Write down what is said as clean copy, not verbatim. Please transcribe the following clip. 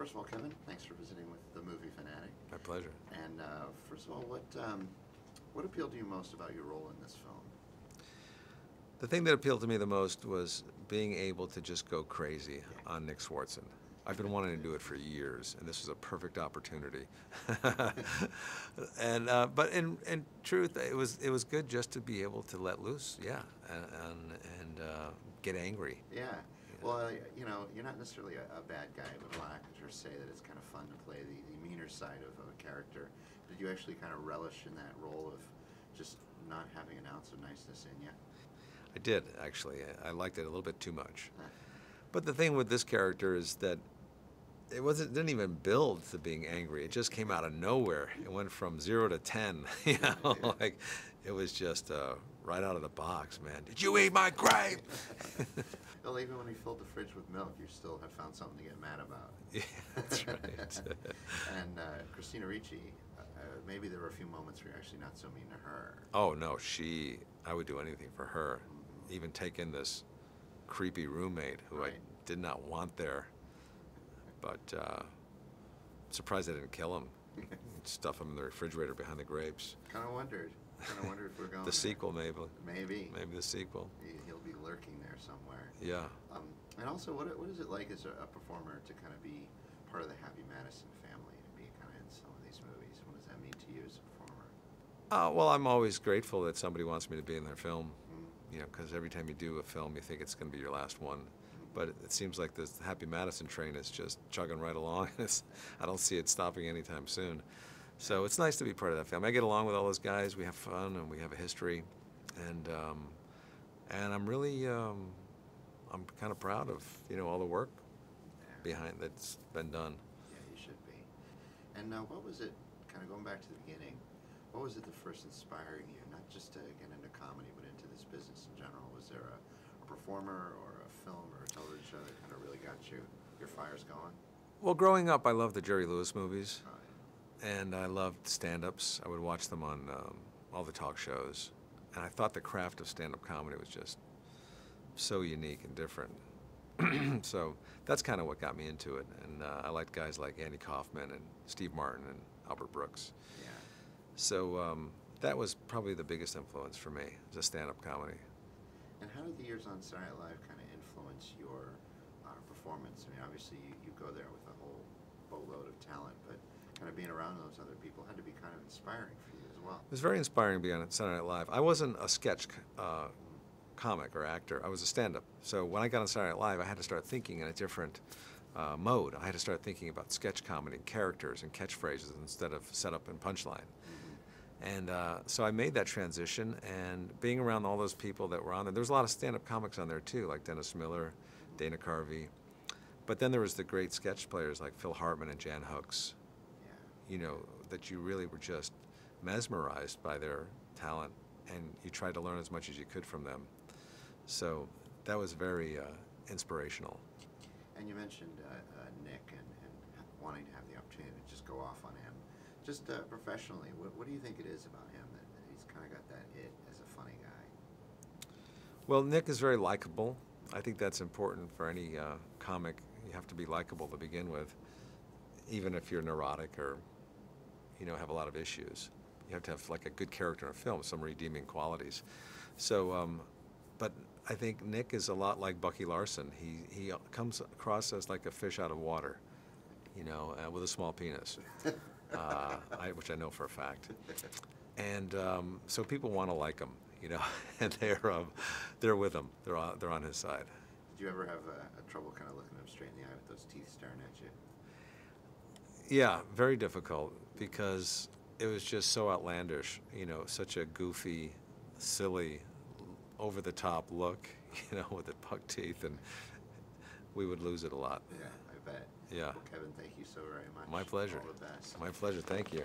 First of all, Kevin, thanks for visiting with the Movie Fanatic. My pleasure. And first of all, what appealed to you most about your role in this film? The thing that appealed to me the most was being able to just go crazy on Nick Swartzen. I've been wanting to do it for years, and this was a perfect opportunity. And but in truth, it was good just to be able to let loose, and get angry. Yeah. Well, you know, you're not necessarily a bad guy, but a lot of actors say that it's kind of fun to play the meaner side of a character. Did you actually kind of relish in that role of just not having an ounce of niceness in you? I did, actually. I liked it a little bit too much. But the thing with this character is that it didn't even build to being angry. It just came out of nowhere. It went from 0 to 10. You know, like it was just right out of the box, man. Did you eat my grape? Well, even when he filled the fridge with milk, you still have found something to get mad about. Yeah, that's right. And Christina Ricci, maybe there were a few moments where you're actually not so mean to her. Oh no, I would do anything for her. Even take in this creepy roommate who I did not want there. But surprised I didn't kill him. Stuff him in the refrigerator behind the grapes. Kind of wondered if we're going the sequel, maybe. Maybe the sequel. He'll be lurking there somewhere. Yeah. And also, what is it like as a performer to kind of be part of the Happy Madison family, to be kind of in some of these movies? What does that mean to you as a performer? Well, I'm always grateful that somebody wants me to be in their film. You know, because every time you do a film, you think it's going to be your last one. But it seems like this Happy Madison train is just chugging right along. I don't see it stopping anytime soon. So it's nice to be part of that family. I get along with all those guys. We have fun and we have a history, and I'm really I'm kind of proud of all the work behind that's been done. Yeah, you should be. And what was it? Kind of going back to the beginning. What was it that first inspiring you, not just to get into comedy, but into this business in general? Was there a performer or a film or a television show that kind of really got your fires going? Well, growing up, I loved the Jerry Lewis movies, and I loved stand-ups. I would watch them on all the talk shows, and I thought the craft of stand-up comedy was just so unique and different. So that's kind of what got me into it, and I liked guys like Andy Kaufman and Steve Martin and Albert Brooks. Yeah. So that was probably the biggest influence for me, the stand-up comedy. And how did the years on Saturday Night Live kind of influence your performance? I mean, obviously you go there with a whole boatload of talent, but kind of being around those other people had to be kind of inspiring for you as well. It was very inspiring to be on Saturday Night Live. I wasn't a sketch comic or actor. I was a stand-up. So when I got on Saturday Night Live, I had to start thinking in a different mode. I had to start thinking about sketch comedy, characters, and catchphrases instead of setup and punchline. And so I made that transition, and being around all those people that were on there was a lot of stand-up comics on there too, like Dennis Miller, Dana Carvey. But then there was the great sketch players like Phil Hartman and Jan Hooks, that you really were just mesmerized by their talent, and you tried to learn as much as you could from them. So that was very inspirational. And you mentioned Nick and wanting to have the opportunity to just go off on him. Just professionally, what do you think it is about him that he's kind of got that it as a funny guy? Well, Nick is very likable. I think that's important for any comic. You have to be likable to begin with, even if you're neurotic or have a lot of issues. You have to have like a good character in a film, some redeeming qualities. So, but I think Nick is a lot like Bucky Larson. He comes across as like a fish out of water, with a small penis. Which I know for a fact, and so people want to like him, and they're with him. They're on his side. Did you ever have a trouble kind of looking him straight in the eye with those teeth staring at you? Yeah, very difficult because it was just so outlandish. Such a goofy, silly, over-the-top look, with the buck teeth, and we would lose it a lot. Yeah, I bet. Yeah. Well, Kevin, thank you so very much. My pleasure. All the best. My pleasure. Thank you.